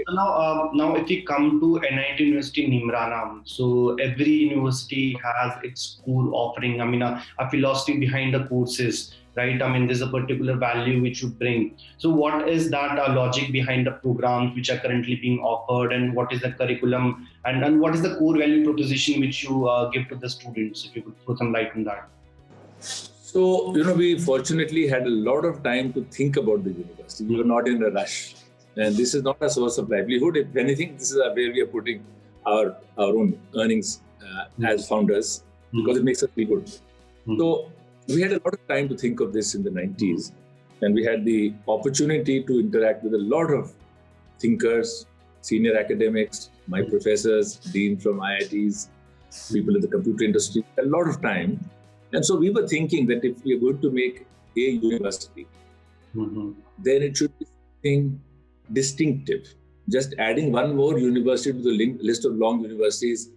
So now if we come to NIT University Nimrana, so every university has its core offering. I mean, a philosophy behind the courses, right? I mean, there's a particular value which you bring. So what is that logic behind the programs which are currently being offered, and what is the curriculum, and what is the core value proposition which you give to the students? If you could throw some light on that. So, we fortunately had a lot of time to think about the university. We were not in a rush. And this is not a source of livelihood. If anything, this is where we are putting our own earnings as founders, because it makes us feel good. So we had a lot of time to think of this in the 90s. And we had the opportunity to interact with a lot of thinkers, senior academics, my professors, dean from IITs, people in the computer industry, a lot of time. And so we were thinking that if we are going to make a university, then it should be something distinctive. Just adding one more university to the list of long universities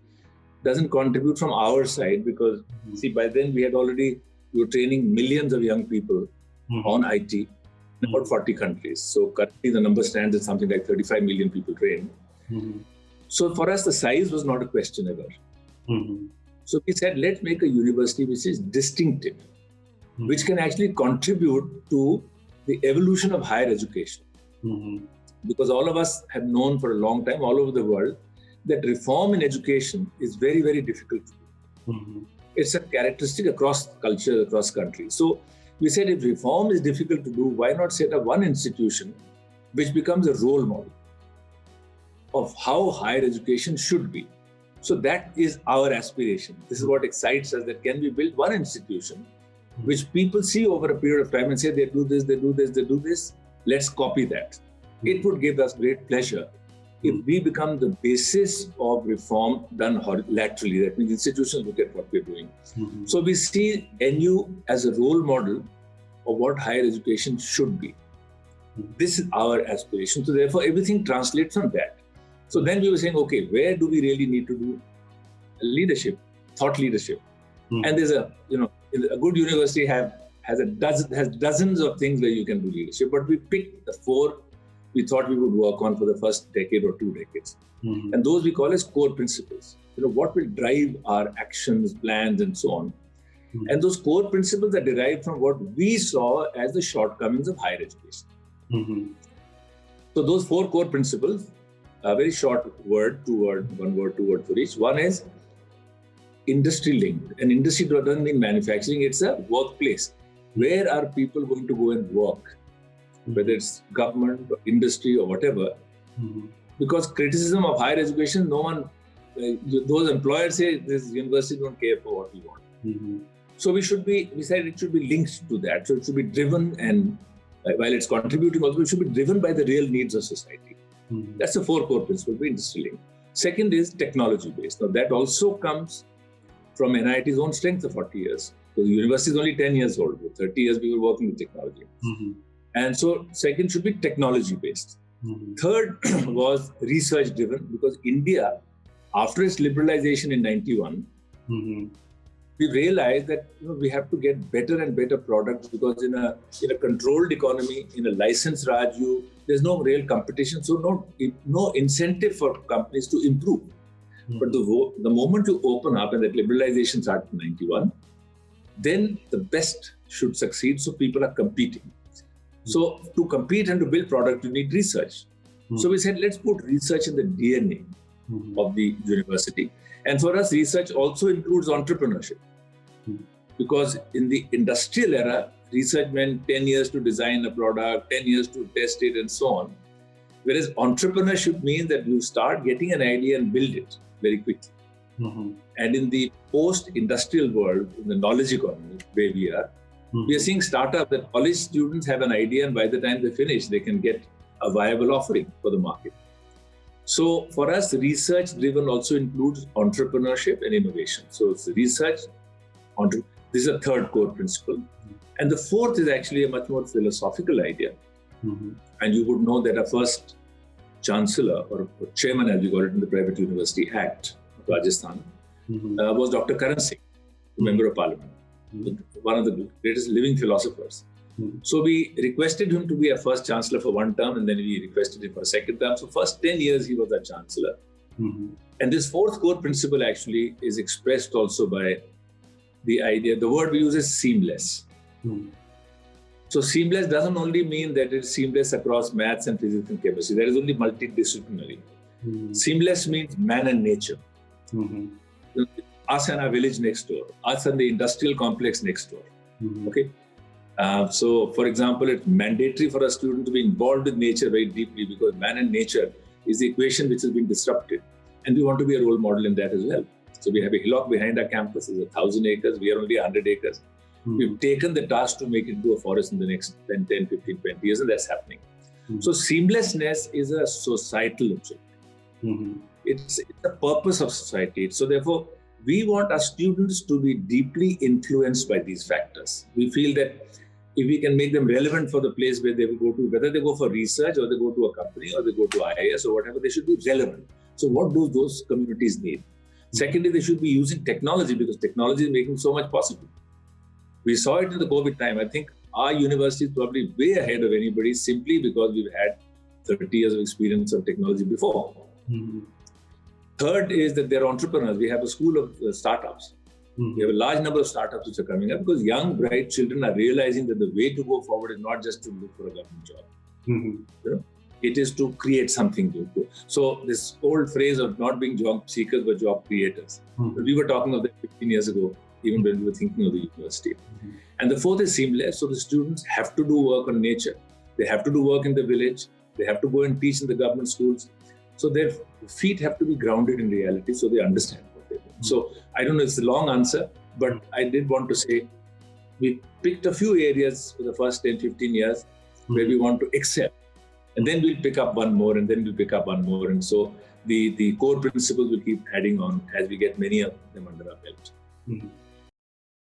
doesn't contribute from our side, because see, by then we were training millions of young people on IT in about 40 countries. So currently the number stands at something like 35 million people trained. So for us, the size was not a question ever. So we said, let's make a university which is distinctive, which can actually contribute to the evolution of higher education. Because all of us have known for a long time, all over the world, that reform in education is very, very difficult to do. It's a characteristic across cultures, across countries. So we said, if reform is difficult to do, why not set up one institution which becomes a role model of how higher education should be? So that is our aspiration. This is what excites us, that can we build one institution which people see over a period of time and say, they do this, they do this, they do this, let's copy that. It would give us great pleasure if we become the basis of reform done laterally. That means institutions look at what we're doing. So we see NU as a role model of what higher education should be. This is our aspiration. So therefore, everything translates from that. So then we were saying, okay, where do we really need to do leadership, thought leadership? And there's a good university has dozens of things where you can do leadership, but we picked the 4 we thought we would work on for the first decade or 2 decades. And those we call as core principles. What will drive our actions, plans, and so on. And those core principles are derived from what we saw as the shortcomings of higher education. So those 4 core principles, a very short word, 2 words for each. One is industry linked. And industry doesn't mean manufacturing, it's a workplace. Where are people going to go and work? Whether it's government or industry or whatever. Because criticism of higher education, no one, those employers say this university don't care for what we want. So we said it should be linked to that. So it should be driven, and while it's contributing also, it should be driven by the real needs of society. That's the 4 core principles, industry linked. Second is technology based. Now that also comes from NIT's own strength of 40 years. So the university is only 10 years old. For 30 years we were working with technology. And so second should be technology based. Third was research driven, because India, after its liberalization in 91, we realized that we have to get better and better products, because in a controlled economy, in a licensed Raj, there's no real competition, so no incentive for companies to improve. But the moment you open up, and that liberalization started in 91, then the best should succeed, so people are competing. So to compete and to build product, you need research. So we said, let's put research in the DNA of the university. And for us, research also includes entrepreneurship. Because in the industrial era, research meant 10 years to design a product, 10 years to test it, and so on. Whereas entrepreneurship means that you start getting an idea and build it very quickly. And in the post-industrial world, in the knowledge economy where we are seeing startups that college students have an idea, and by the time they finish, they can get a viable offering for the market. So for us, research-driven also includes entrepreneurship and innovation. So it's research, this is a third core principle. And the fourth is actually a much more philosophical idea. And you would know that our first chancellor, or chairman as we call it in the Private University Act of Rajasthan, was Dr. Karan Singh, member of parliament, one of the greatest living philosophers. So we requested him to be a first chancellor for one term, and then we requested him for a second term. So first 10 years he was a chancellor. And this fourth core principle actually is expressed also by the idea, the word we use is seamless. So seamless doesn't only mean that it's seamless across maths and physics and chemistry. That is only multidisciplinary. Seamless means man and nature. Us and our village next door, us and the industrial complex next door. Okay. So, for example, it's mandatory for a student to be involved with nature very deeply, because man and nature is the equation which has been disrupted. And we want to be a role model in that as well. So we have a hillock behind our campus. It's 1,000 acres. We are only 100 acres. We've taken the task to make it into a forest in the next 10, 15, 20 years, and that's happening. So seamlessness is a societal objective. It's the purpose of society. So therefore, we want our students to be deeply influenced by these factors. We feel that if we can make them relevant for the place where they will go to, whether they go for research or they go to a company or they go to IIS or whatever, they should be relevant. So what do those communities need? Secondly, they should be using technology, because technology is making so much possible. We saw it in the COVID time. I think our university is probably way ahead of anybody, simply because we've had 30 years of experience of technology before. Third is that they're entrepreneurs. We have a school of startups. We have a large number of startups which are coming up, because young, bright children are realizing that the way to go forward is not just to look for a government job. You know? It is to create something new. So this old phrase of not being job seekers but job creators. We were talking of that 15 years ago, even when we were thinking of the university. And the fourth is seamless. So the students have to do work on nature. They have to do work in the village. They have to go and teach in the government schools. So their feet have to be grounded in reality, so they understand what they're doing. So I don't know, it's a long answer, but I did want to say we picked a few areas for the first 10, 15 years where we want to excel. And then we'll pick up one more, and then we'll pick up one more. And so the core principles will keep adding on as we get many of them under our belt.